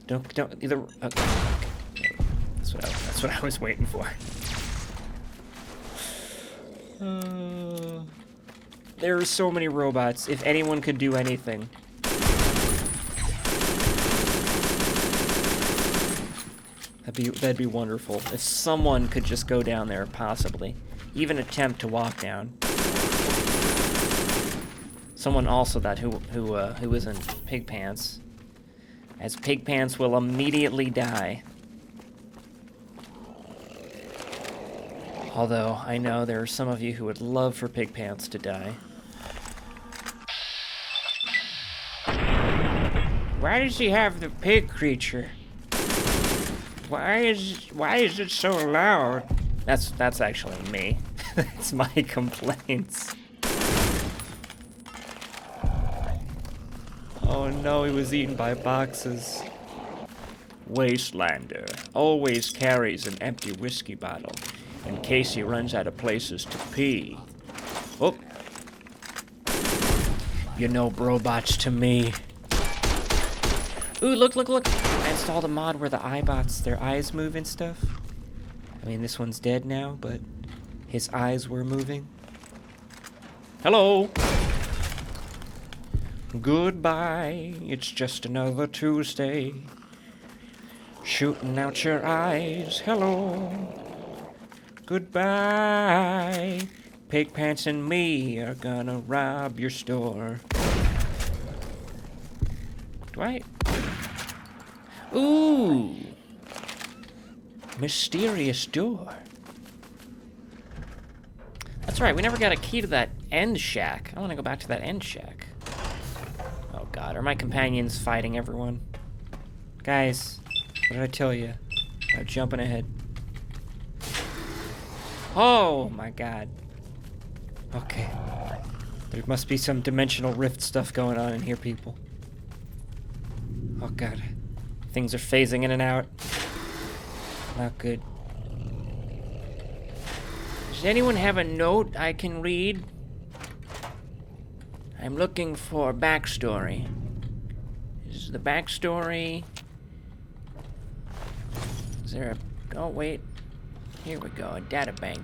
Don't either. Okay. That's what I was waiting for. There are so many robots. If anyone could do anything. That'd be wonderful. If someone could just go down there, possibly. Even attempt to walk down. Someone also who isn't Pig Pants. As Pig Pants will immediately die. Although, I know there are some of you who would love for Pig Pants to die. Why does he have the pig creature? Why is it so loud? That's actually me. That's my complaints. Oh no, he was eaten by boxes. Wastelander always carries an empty whiskey bottle in case he runs out of places to pee. Oh. You know Brobots to me. Ooh, look. I installed a mod where the iBots, their eyes move and stuff. I mean, this one's dead now, but his eyes were moving. Hello. Goodbye, it's just another Tuesday. Shooting out your eyes, hello. Goodbye, Pig Pants and me are gonna rob your store. Do I? Ooh! Mysterious door. That's right, we never got a key to that end shack. I want to go back to that end shack. Oh god, are my companions fighting everyone? Guys, what did I tell you? I'm jumping ahead. Oh my god. Okay. There must be some dimensional rift stuff going on in here, people. Oh god. Things are phasing in and out. Not good. Does anyone have a note I can read? I'm looking for backstory. Is the backstory... Is there a... Oh, wait. Here we go, a data bank.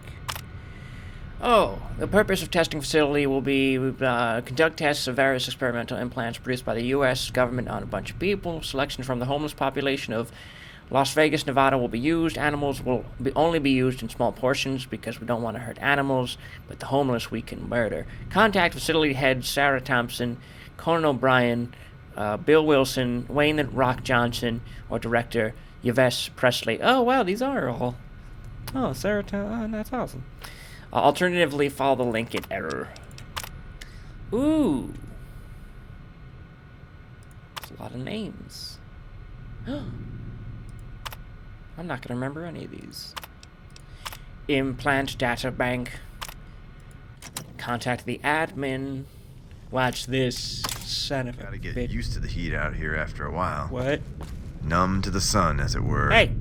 Oh, the purpose of testing facility will be conduct tests of various experimental implants produced by the U.S. government on a bunch of people. Selection from the homeless population of Las Vegas, Nevada will be used. Animals will only be used in small portions because we don't want to hurt animals, but the homeless we can murder. Contact facility head Sarah Thompson, Conan O'Brien, Bill Wilson, Wayne the Rock Johnson, or director Yves Presley. Oh, wow, these are all... Oh, Sarah Thompson, that's awesome. Alternatively, follow the link in error. Ooh. That's a lot of names. I'm not going to remember any of these. Implant data bank. Contact the admin. Watch this, son of a Gotta get bitch. used to the heat out here after a while. What? Numb to the sun, as it were. Hey!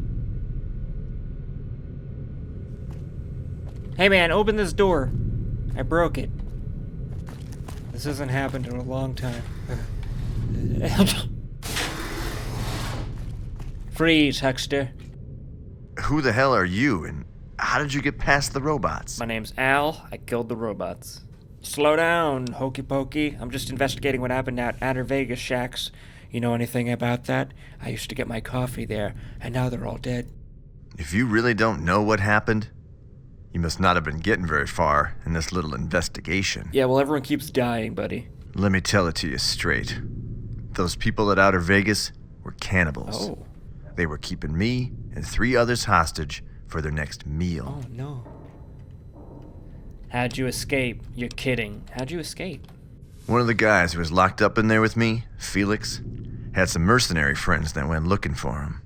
Hey man, open this door. I broke it. This hasn't happened in a long time. Freeze, Huckster. Who the hell are you, and how did you get past the robots? My name's Al. I killed the robots. Slow down, hokey pokey. I'm just investigating what happened at Outer Vegas Shacks. You know anything about that? I used to get my coffee there, and now they're all dead. If you really don't know what happened, you must not have been getting very far in this little investigation. Yeah, well, everyone keeps dying, buddy. Let me tell it to you straight. Those people at Outer Vegas were cannibals. Oh. They were keeping me and 3 others hostage for their next meal. Oh, no. How'd you escape? You're kidding. How'd you escape? One of the guys who was locked up in there with me, Felix, had some mercenary friends that went looking for him.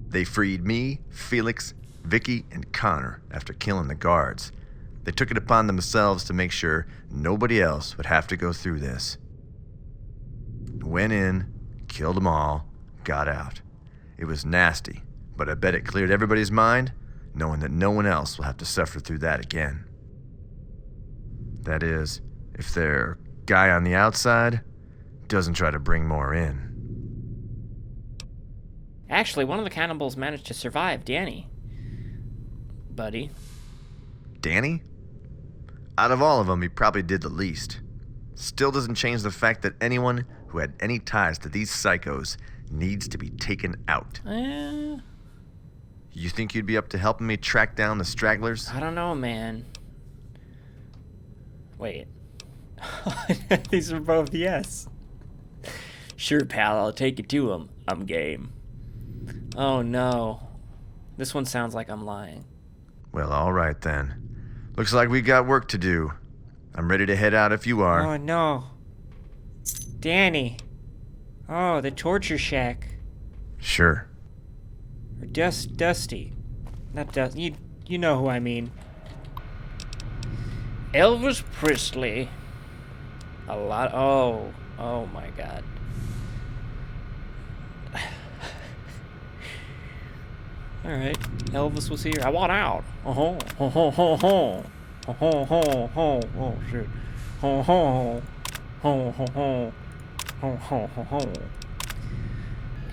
They freed me, Felix, Vicky, and Connor after killing the guards. They took it upon themselves to make sure nobody else would have to go through this. Went in, killed them all, got out. It was nasty, but I bet it cleared everybody's mind, knowing that no one else will have to suffer through that again. That is, if their guy on the outside doesn't try to bring more in. Actually, one of the cannibals managed to survive, Danny. Buddy. Danny? Out of all of them, he probably did the least. Still doesn't change the fact that anyone who had any ties to these psychos needs to be taken out. You think you'd be up to helping me track down the stragglers? I don't know, man. Wait. These are both yes. Sure, pal, I'll take you to him. I'm game. Oh, no. This one sounds like I'm lying. Well, all right then. Looks like we got work to do. I'm ready to head out if you are. Oh, no. Danny. Oh, the torture shack. Sure. Or Dusty. Not Dusty. You know who I mean. Elvis Presley. A lot. Oh my God. All right, Elvis was here. I want out. Oh shit.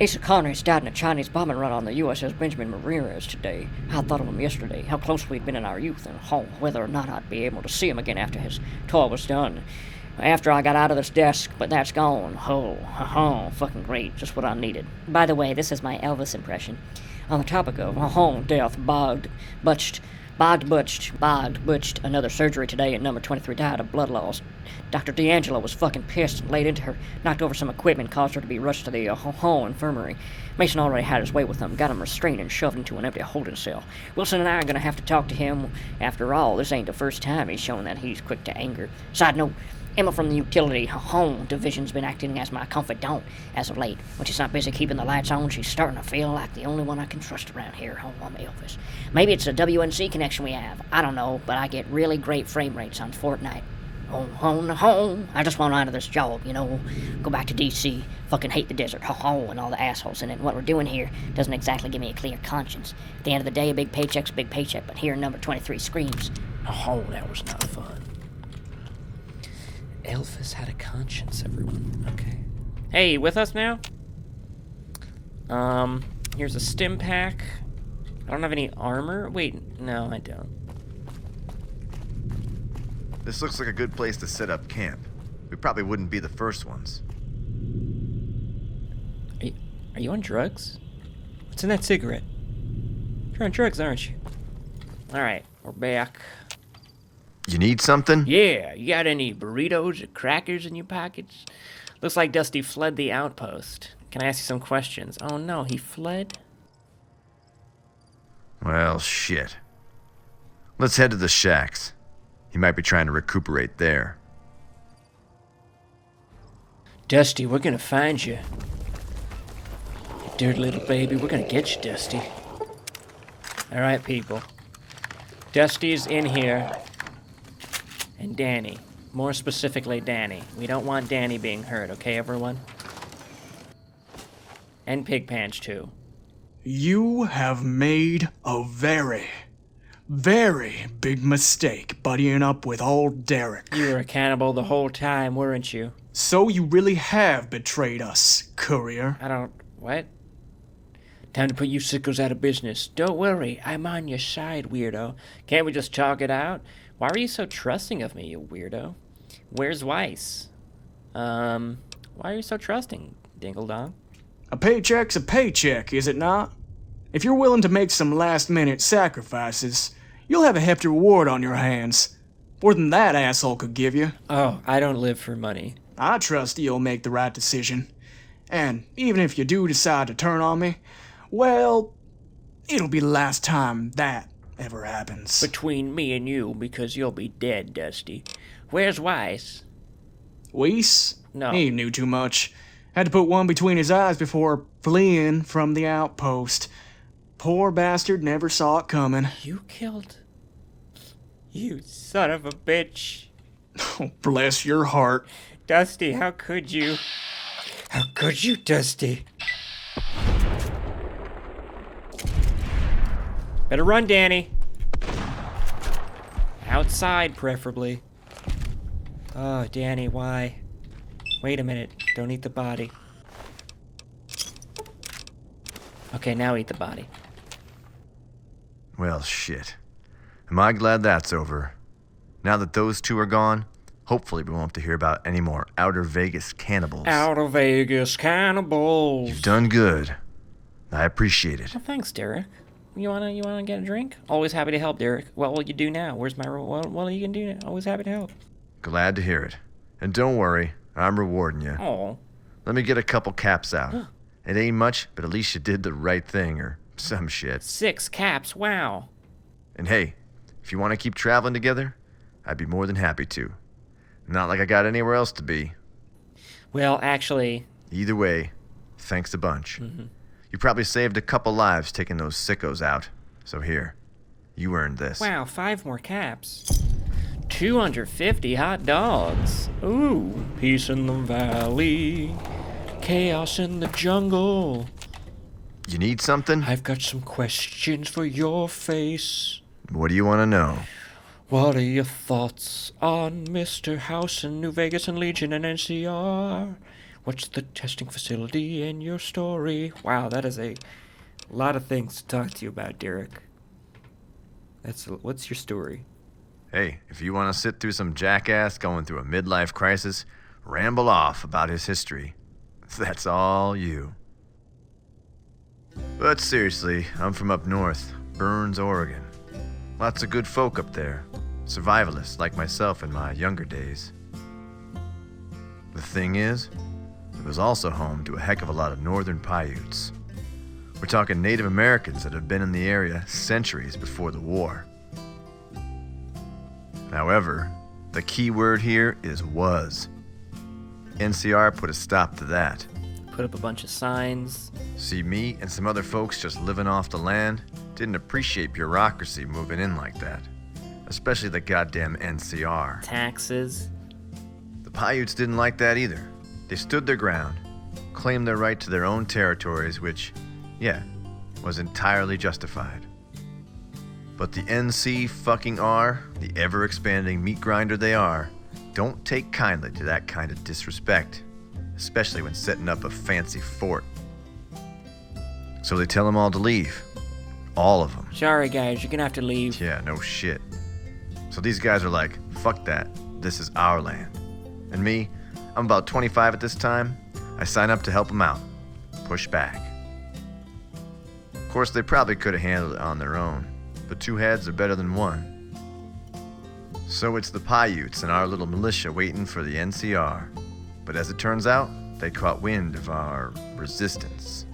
Asa Connors died in a Chinese bombing run on the USS Benjamin Ramirez today. I thought of him yesterday, how close we'd been in our youth, and whether or not I'd be able to see him again after his tour was done. After I got out of this desk, but that's gone. Fucking great, just what I needed. By the way, this is my Elvis impression. On the topic of death, bogged butched, another surgery today at number 23 died of blood loss. Dr. D'Angelo was fucking pissed and laid into her, knocked over some equipment, caused her to be rushed to the infirmary. Mason already had his way with him, got him restrained and shoved into an empty holding cell. Wilson and I are gonna have to talk to him. After all, this ain't the first time he's shown that he's quick to anger. Side note, Emma from the utility division's been acting as my confidant as of late. When she's not busy keeping the lights on, she's starting to feel like the only one I can trust around here. I'm Elvis. Maybe it's a WNC connection we have. I don't know, but I get really great frame rates on Fortnite. Home. I just want out of this job, you know. Go back to DC. Fucking hate the desert. And all the assholes in it. And what we're doing here doesn't exactly give me a clear conscience. At the end of the day, a big paycheck's a big paycheck, but here number 23 screams. That was not fun. Elvis had a conscience, everyone. Okay. Hey, you with us now? Here's a stim pack. I don't have any armor. Wait, no, I don't. This looks like a good place to set up camp. We probably wouldn't be the first ones. Are you on drugs? What's in that cigarette? You're on drugs, aren't you? Alright, we're back. You need something? Yeah, you got any burritos or crackers in your pockets? Looks like Dusty fled the outpost. Can I ask you some questions? Oh no, he fled? Well, shit. Let's head to the shacks. He might be trying to recuperate there. Dusty, we're gonna find you. You dirty little baby, we're gonna get you, Dusty. Alright, people. Dusty's in here. And Danny. More specifically, Danny. We don't want Danny being hurt, okay, everyone? And Pigpants, too. You have made a very big mistake buddying up with old Derek. You were a cannibal the whole time, weren't you? So you really have betrayed us, courier. What? Time to put you sickos out of business. Don't worry, I'm on your side, weirdo. Can't we just chalk it out? Why are you so trusting of me, you weirdo? Where's Weiss? Why are you so trusting, Dingle-Dong? A paycheck's a paycheck, is it not? If you're willing to make some last-minute sacrifices, you'll have a hefty reward on your hands. More than that asshole could give you. Oh, I don't live for money. I trust you'll make the right decision. And even if you do decide to turn on me, well, it'll be the last time that ever happens. Between me and you, because you'll be dead, Dusty. Where's Weiss? Weiss? No. He knew too much. Had to put one between his eyes before fleeing from the outpost. Poor bastard never saw it coming. You killed... You son of a bitch. Oh, bless your heart. Dusty, how could you? How could you, Dusty? Better run, Danny. Outside, preferably. Oh, Danny, why? Wait a minute. Don't eat the body. Okay, now eat the body. Well, shit. Am I glad that's over. Now that those two are gone, hopefully we won't have to hear about any more Outer Vegas cannibals. Outer Vegas cannibals. You've done good. I appreciate it. Well, thanks, Derek. You wanna get a drink? Always happy to help, Derek. What will you do now? Where's my what are you gonna do now? Always happy to help. Glad to hear it. And don't worry, I'm rewarding you. Oh. Let me get a couple caps out. It ain't much, but at least you did the right thing or some shit. 6 caps, wow. And hey, if you want to keep traveling together, I'd be more than happy to. Not like I got anywhere else to be. Well, actually, Either way, thanks a bunch. You probably saved a couple lives taking those sickos out. So here, you earned this. wow, 5 more caps. 250 hot dogs. Ooh, peace in the valley, chaos in the jungle. You need something? I've got some questions for your face. What do you want to know? What are your thoughts on Mr. House in New Vegas and Legion and NCR? What's the testing facility in your story? Wow, that is a lot of things to talk to you about, Derek. What's your story? Hey, if you want to sit through some jackass going through a midlife crisis, ramble off about his history. That's all you. But seriously, I'm from up north, Burns, Oregon. Lots of good folk up there. Survivalists like myself in my younger days. The thing is, it was also home to a heck of a lot of northern Paiutes. We're talking Native Americans that have been in the area centuries before the war. However, the key word here is was. NCR put a stop to that. Put up a bunch of signs. See, me and some other folks just living off the land didn't appreciate bureaucracy moving in like that. Especially the goddamn NCR. Taxes. The Paiutes didn't like that either. They stood their ground, claimed their right to their own territories, which, yeah, was entirely justified. But the NC-fucking-R, the ever-expanding meat grinder they are, don't take kindly to that kind of disrespect, especially when setting up a fancy fort. So they tell them all to leave. All of them. Sorry, guys, you're gonna have to leave. Yeah, no shit. So these guys are like, fuck that, this is our land. And me, I'm about 25 at this time, I sign up to help them out. Push back. Of course, they probably could have handled it on their own, but 2 heads are better than 1. So it's the Paiutes and our little militia waiting for the NCR. But as it turns out, they caught wind of our resistance.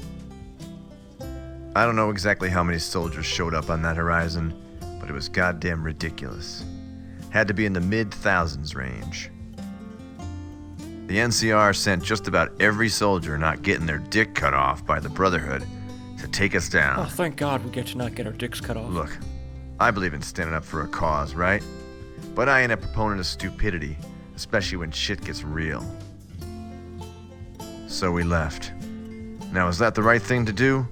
I don't know exactly how many soldiers showed up on that horizon, but it was goddamn ridiculous. Had to be in the mid-thousands range. The NCR sent just about every soldier not getting their dick cut off by the Brotherhood to take us down. Oh, thank God we get to not get our dicks cut off. Look, I believe in standing up for a cause, right? But I ain't a proponent of stupidity, especially when shit gets real. So we left. Now, is that the right thing to do?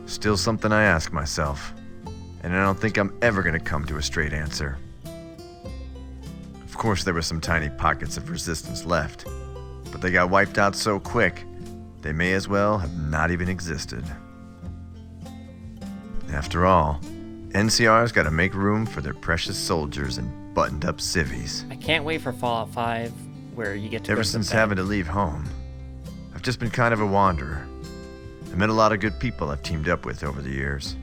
Still something I ask myself. And I don't think I'm ever gonna come to a straight answer. Of course, there were some tiny pockets of resistance left, but they got wiped out so quick, they may as well have not even existed. After all, NCR's gotta make room for their precious soldiers and buttoned-up civvies. I can't wait for Fallout 5, where you get to Ever go to the since bank. having to leave home, I've just been kind of a wanderer. I met a lot of good people I've teamed up with over the years.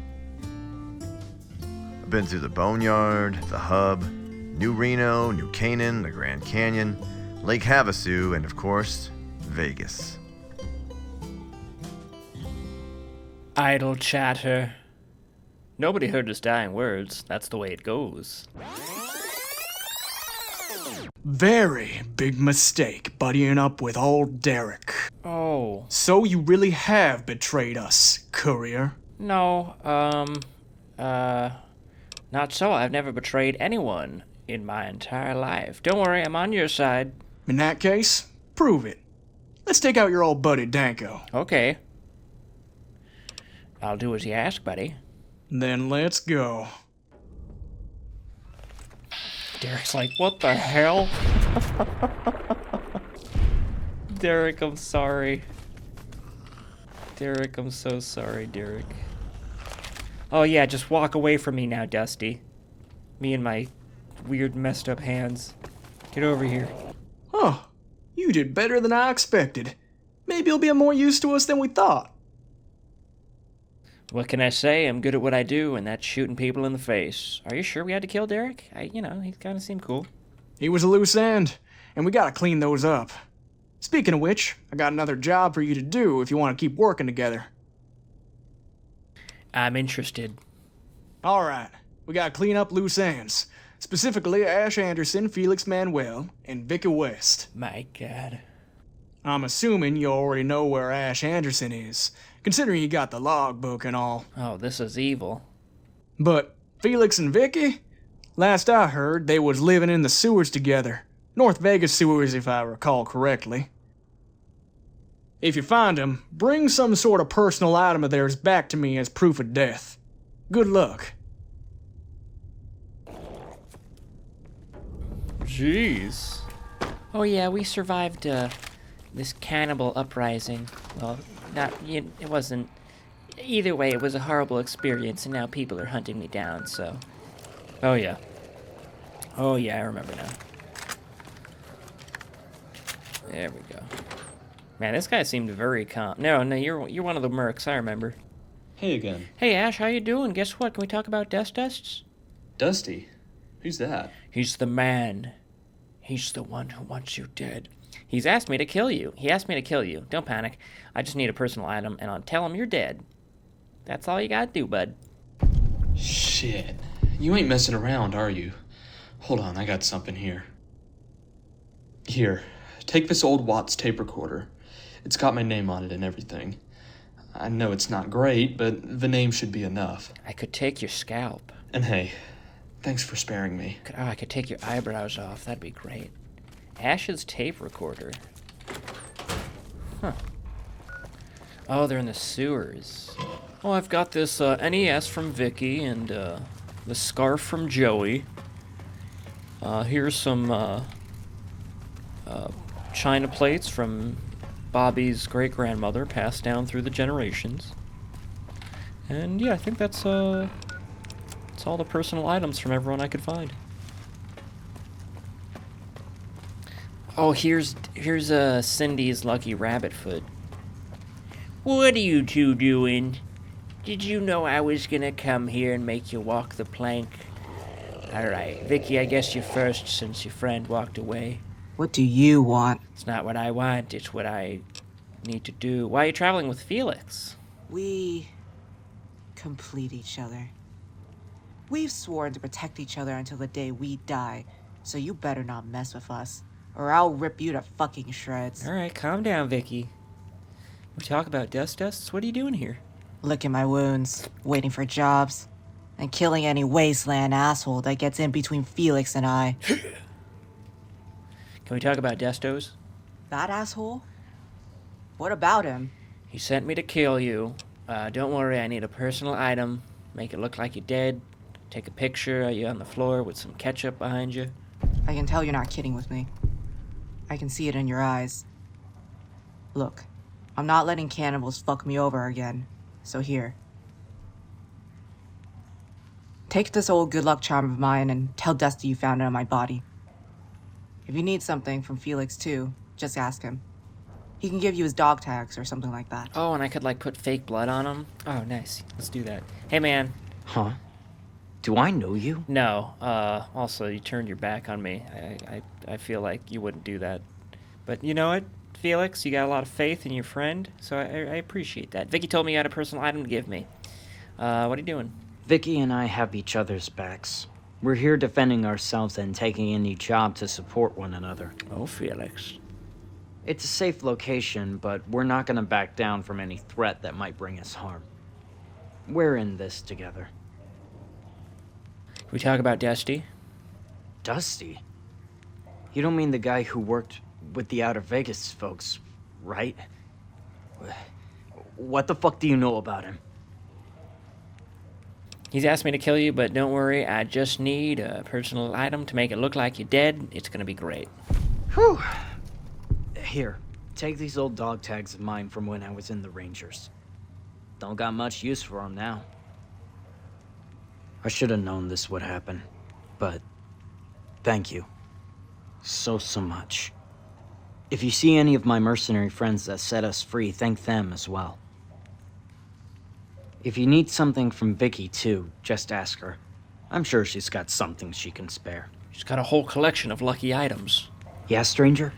I've been through the Boneyard, the Hub, New Reno, New Canaan, the Grand Canyon, Lake Havasu, and of course, Vegas. Idle chatter. Nobody heard his dying words. That's the way it goes. Very big mistake buddying up with old Derek. Oh. So you really have betrayed us, courier. No, not so. I've never betrayed anyone in my entire life. Don't worry, I'm on your side. In that case, prove it. Let's take out your old buddy Danko. Okay. I'll do as you ask, buddy. Then let's go. Derek's like, what the hell? Derek, I'm sorry. Derek, I'm so sorry, Derek. Oh yeah, just walk away from me now, Dusty. Me and my weird messed up hands. Get over here. Huh. You did better than I expected. Maybe you'll be of more use to us than we thought. What can I say? I'm good at what I do, and that's shooting people in the face. Are you sure we had to kill Derek? He kind of seemed cool. He was a loose end, and we gotta clean those up. Speaking of which, I got another job for you to do if you want to keep working together. I'm interested. Alright, we gotta clean up loose ends. Specifically Ash Anderson, Felix Manuel, and Vicky West. My God. I'm assuming you already know where Ash Anderson is, considering you got the logbook and all. Oh, this is evil. But Felix and Vicky? Last I heard, they was living in the sewers together. North Vegas sewers, if I recall correctly. If you find them, bring some sort of personal item of theirs back to me as proof of death. Good luck. Jeez. Oh yeah, we survived this cannibal uprising. Well, it wasn't. Either way, it was a horrible experience, and now people are hunting me down. So. Oh yeah. Oh yeah, I remember now. There we go. Man, this guy seemed very calm. No, you're one of the mercs. I remember. Hey again. Hey Ash, how you doing? Guess what? Can we talk about Dusts? Dusty? Who's that? He's the man. He's the one who wants you dead. He's asked me to kill you. He asked me to kill you. Don't panic. I just need a personal item, and I'll tell him you're dead. That's all you gotta do, bud. Shit. You ain't messing around, are you? Hold on, I got something here. Here, take this old Watts tape recorder. It's got my name on it and everything. I know it's not great, but the name should be enough. I could take your scalp. And hey, thanks for sparing me. I could take your eyebrows off. That'd be great. Ash's tape recorder. Huh. Oh, they're in the sewers. Oh, I've got this NES from Vicky and the scarf from Joey. Here's some china plates from Bobby's great-grandmother, passed down through the generations. And yeah, I think that's all the personal items from everyone I could find. Oh, here's Cindy's lucky rabbit foot. What are you two doing? Did you know I was gonna come here and make you walk the plank? Alright, Vicky, I guess you're first since your friend walked away. What do you want? It's not what I want, it's what I need to do. Why are you traveling with Felix? We complete each other. We've sworn to protect each other until the day we die, so you better not mess with us, or I'll rip you to fucking shreds. Alright, calm down, Vicky. We talk about dusts? What are you doing here? Licking my wounds, waiting for jobs, and killing any wasteland asshole that gets in between Felix and I. Can we talk about Destos? That asshole? What about him? He sent me to kill you. Don't worry, I need a personal item. Make it look like you're dead. Take a picture of you on the floor with some ketchup behind you. I can tell you're not kidding with me. I can see it in your eyes. Look, I'm not letting cannibals fuck me over again, so here. Take this old good luck charm of mine and tell Dusty you found it on my body. If you need something from Felix too, just ask him. He can give you his dog tags or something like that. Oh, and I could, like, put fake blood on him? Oh, nice. Let's do that. Hey, man. Huh? Do I know you? No. Also, you turned your back on me. I feel like you wouldn't do that. But you know what, Felix? You got a lot of faith in your friend, so I appreciate that. Vicky told me you had a personal item to give me. What are you doing? Vicky and I have each other's backs. We're here defending ourselves and taking any job to support one another. Oh, Felix. It's a safe location, but we're not gonna back down from any threat that might bring us harm. We're in this together. Can we talk about Dusty? Dusty? You don't mean the guy who worked with the Outer Vegas folks, right? What the fuck do you know about him? He's asked me to kill you, but don't worry, I just need a personal item to make it look like you're dead. It's gonna be great. Whew. Here, take these old dog tags of mine from when I was in the Rangers. Don't got much use for him now. I should have known this would happen, but thank you. So much. If you see any of my mercenary friends that set us free, thank them as well. If you need something from Vicky too, just ask her. I'm sure she's got something she can spare. She's got a whole collection of lucky items. Yeah, stranger?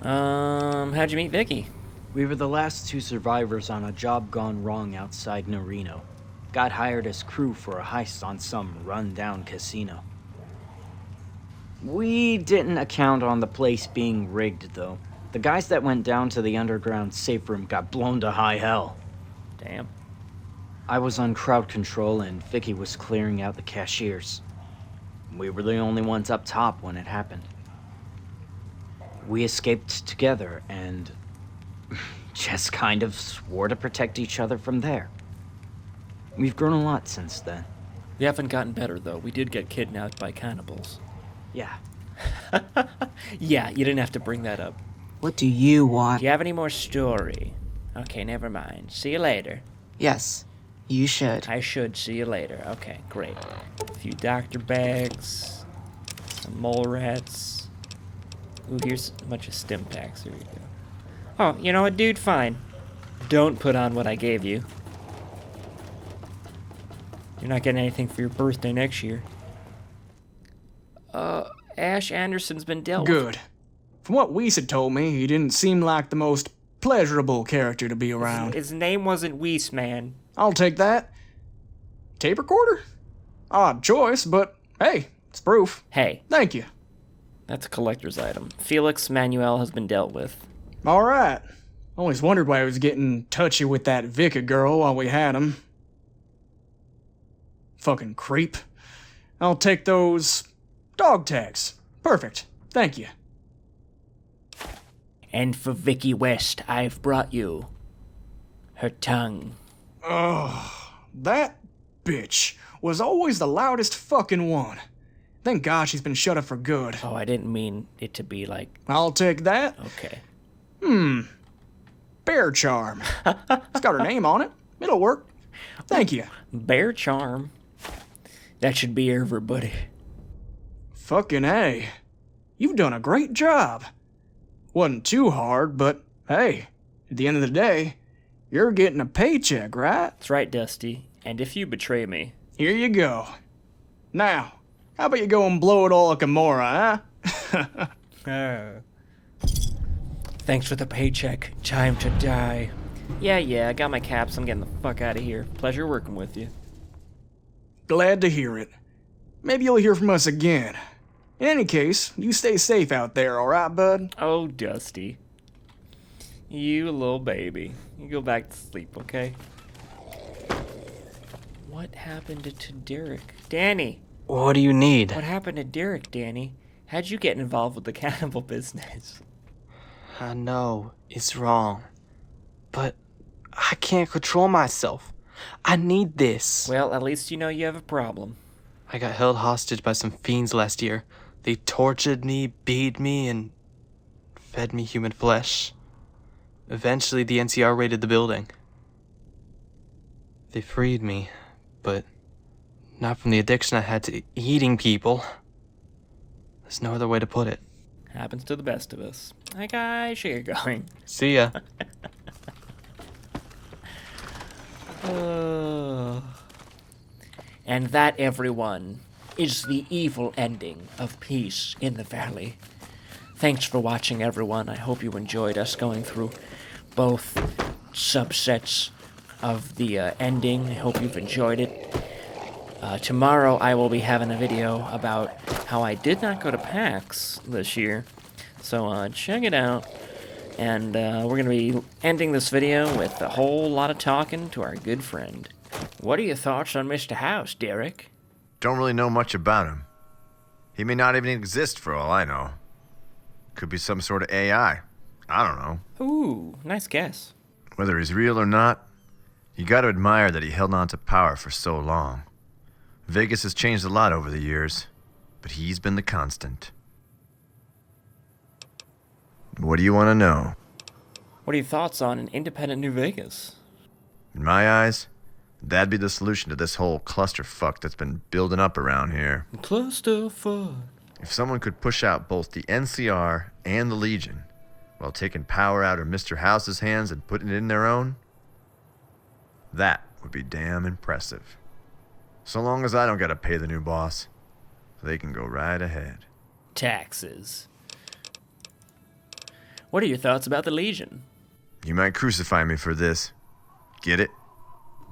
How'd you meet Vicky? We were the last two survivors on a job gone wrong outside Narino. Got hired as crew for a heist on some run-down casino. We didn't account on the place being rigged, though. The guys that went down to the underground safe room got blown to high hell. Damn. I was on crowd control and Vicky was clearing out the cashiers. We were the only ones up top when it happened. We escaped together and just kind of swore to protect each other from there. We've grown a lot since then. We haven't gotten better, though. We did get kidnapped by cannibals. Yeah. Yeah, you didn't have to bring that up. What do you want? Do you have any more story? Okay, never mind. See you later. Yes, you should. I should see you later. Okay, great. A few doctor bags, some mole rats. Ooh, here's a bunch of stim packs. Here we go. Oh, you know what, dude? Fine. Don't put on what I gave you. You're not getting anything for your birthday next year. Ash Anderson's been dealt with. Good. From what Weiss had told me, he didn't seem like the most pleasurable character to be around. His name wasn't Weiss, man. I'll take that. Tape recorder? Odd choice, but hey, it's proof. Hey, Thank you. that's a collector's item. Felix Manuel has been dealt with. Alright. Always wondered why he was getting touchy with that Vicky girl while we had him. Fucking creep. I'll take those dog tags. Perfect. Thank you. And for Vicky West, I've brought you her tongue. That bitch was always the loudest fucking one. Thank God she's been shut up for good. Oh, I didn't mean it to be like, I'll take that. okay. Bear charm. It's got her name on it. It'll work. Thank you. Bear charm. That should be everybody. Fucking A. You've done a great job. Wasn't too hard, but hey, at the end of the day, you're getting a paycheck, right? That's right, Dusty. And if you betray me, Here you go. Now, how about you go and blow it all at Gamora, huh? thanks for the paycheck. Time to die. Yeah, I got my caps. I'm getting the fuck out of here. Pleasure working with you. Glad to hear it. Maybe you'll hear from us again. In any case, you stay safe out there, alright, bud? Oh, Dusty. You little baby. You go back to sleep, okay? What happened to Derek? Danny! What do you need? What happened to Derek, Danny? How'd you get involved with the cannibal business? I know it's wrong, but I can't control myself. I need this. Well, at least you know you have a problem. I got held hostage by some fiends last year. They tortured me, beat me, and fed me human flesh. Eventually, the NCR raided the building. They freed me, but not from the addiction I had to eating people. There's no other way to put it. Happens to the best of us. Like, I sure you're going. See ya. And that, everyone, is the evil ending of Peace in the Valley. Thanks for watching, everyone. I hope you enjoyed us going through both subsets of the ending. I hope you've enjoyed it. Tomorrow I will be having a video about how I did not go to PAX this year. So check it out. And we're going to be ending this video with a whole lot of talking to our good friend. What are your thoughts on Mr. House, Derek? Don't really know much about him. He may not even exist for all I know. Could be some sort of AI. I don't know. Ooh, nice guess. Whether he's real or not, you gotta admire that he held on to power for so long. Vegas has changed a lot over the years, but he's been the constant. What do you want to know? What are your thoughts on an independent New Vegas? In my eyes, that'd be the solution to this whole clusterfuck that's been building up around here. Clusterfuck. If someone could push out both the NCR and the Legion while taking power out of Mr. House's hands and putting it in their own, that would be damn impressive. So long as I don't gotta pay the new boss, they can go right ahead. Taxes. What are your thoughts about the Legion? You might crucify me for this. Get it?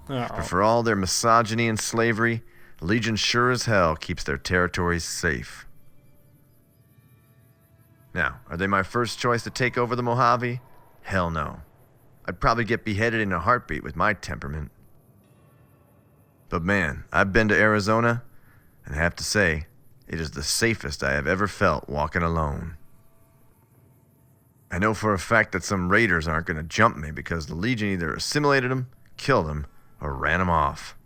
But Oh. for all their misogyny and slavery, the Legion sure as hell keeps their territories safe. Now, are they my first choice to take over the Mojave? Hell no. I'd probably get beheaded in a heartbeat with my temperament. But man, I've been to Arizona, and I have to say, it is the safest I have ever felt walking alone. I know for a fact that some raiders aren't going to jump me because the Legion either assimilated them, killed them, or ran them off.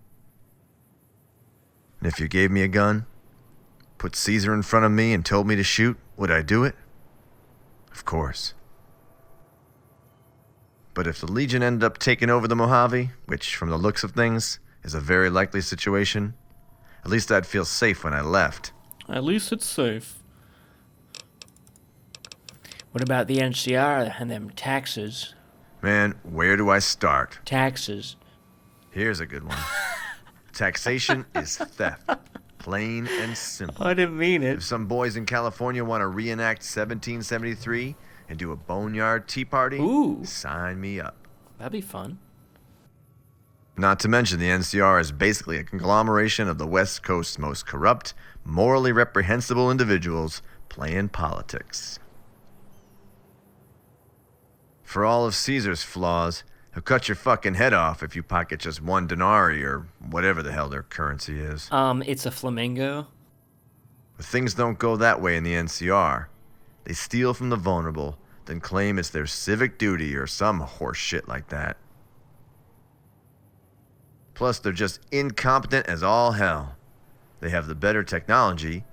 And if you gave me a gun, put Caesar in front of me and told me to shoot, would I do it? Of course. But if the Legion ended up taking over the Mojave, which from the looks of things is a very likely situation, at least I'd feel safe when I left. At least it's safe. What about the NCR and them taxes? Man, where do I start? Taxes. Here's a good one. Taxation is theft. Plain and simple. I didn't mean If it. some boys in California want to reenact 1773 and do a boneyard tea party, Ooh. sign me up. That'd be fun. Not to mention the NCR is basically a conglomeration of the West Coast's most corrupt, morally reprehensible individuals playing politics. For all of Caesar's flaws, he'll cut your fucking head off if you pocket just 1 denarii or whatever the hell their currency is. It's a flamingo. But things don't go that way in the NCR. They steal from the vulnerable, then claim it's their civic duty or some horse shit like that. Plus, they're just incompetent as all hell. They have the better technology,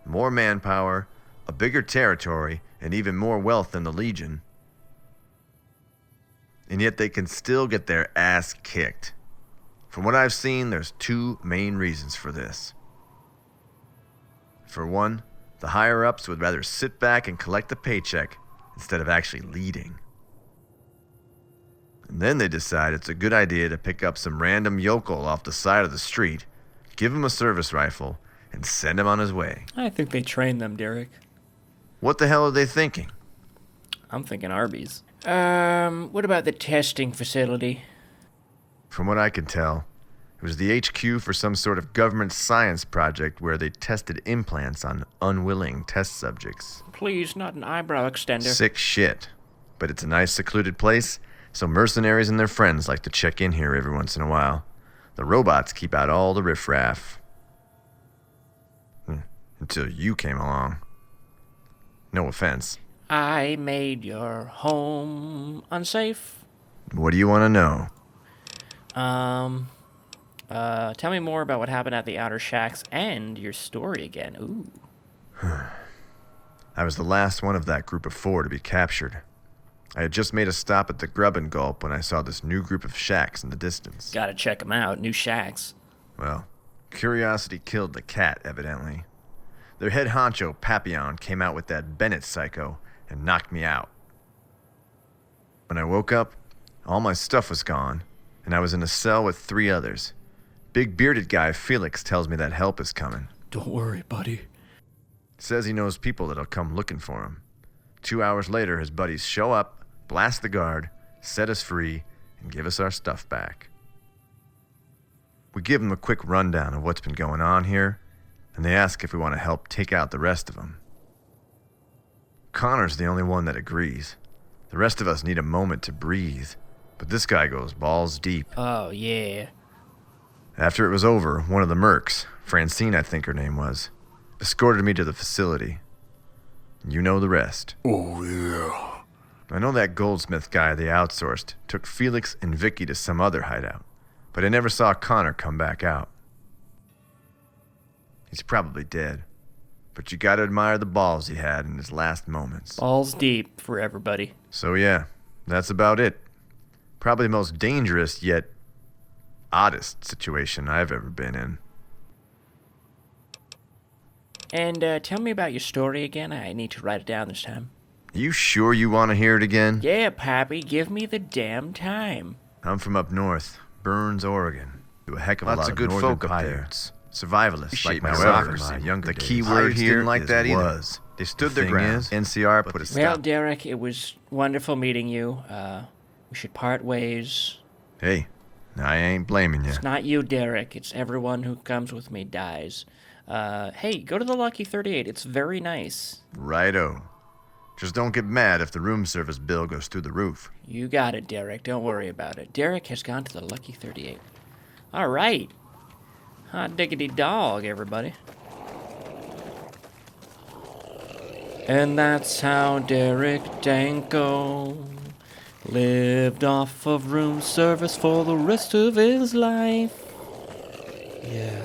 more manpower, a bigger territory, and even more wealth than the Legion. And yet they can still get their ass kicked. From what I've seen, there's 2 main reasons for this. For one, the higher-ups would rather sit back and collect a paycheck instead of actually leading. And then they decide it's a good idea to pick up some random yokel off the side of the street, give him a service rifle, and send him on his way. I think they trained them, Derek. What the hell are they thinking? I'm thinking Arby's. What about the testing facility? From what I can tell, it was the HQ for some sort of government science project where they tested implants on unwilling test subjects. Please, not an eyebrow extender. Sick shit. But it's a nice secluded place, so mercenaries and their friends like to check in here every once in a while. The robots keep out all the riffraff. Until you came along. No offense. I made your home unsafe. What do you want to know? Tell me more about what happened at the Outer Shacks and your story again. Ooh. I was the last one of that group of 4 to be captured. I had just made a stop at the Grub and Gulp when I saw this new group of shacks in the distance. Gotta check them out. New shacks. Well, curiosity killed the cat, evidently. Their head honcho, Papillon, came out with that Bennett psycho and knocked me out. When I woke up, all my stuff was gone, and I was in a cell with 3 others. Big bearded guy Felix tells me that help is coming. Don't worry, buddy. Says he knows people that'll come looking for him. 2 hours later, his buddies show up, blast the guard, set us free, and give us our stuff back. We give them a quick rundown of what's been going on here, and they ask if we want to help take out the rest of them. Connor's the only one that agrees. The rest of us need a moment to breathe, but this guy goes balls deep. Oh, yeah. After it was over, one of the mercs, Francine I think her name was, escorted me to the facility. You know the rest. Oh, yeah. I know that goldsmith guy they outsourced took Felix and Vicky to some other hideout, but I never saw Connor come back out. He's probably dead, but you gotta admire the balls he had in his last moments. Balls deep for everybody. So yeah, that's about it. Probably the most dangerous yet oddest situation I've ever been in. And tell me about your story again. I need to write it down this time. You sure you want to hear it again? Yeah, Pappy, give me the damn time. I'm from up north, Burns, Oregon. Do a heck of a Lots lot of of good northern folk up there. pirates. Survivalists like Shaped my myself soccer in my scene. younger The days. key word Pirates here didn't like is that either. was. They stood The their thing ground. is, NCR put a Well, stop. Derek, it was wonderful meeting you. We should part ways. Hey, I ain't blaming you. It's not you, Derek. It's everyone who comes with me dies. Hey, go to the Lucky 38. It's very nice. Righto. Just don't get mad if the room service bill goes through the roof. You got it, Derek. Don't worry about it. Derek has gone to the Lucky 38. All right. Hot diggity dog, everybody. And that's how Derek Danko lived off of room service for the rest of his life. Yeah.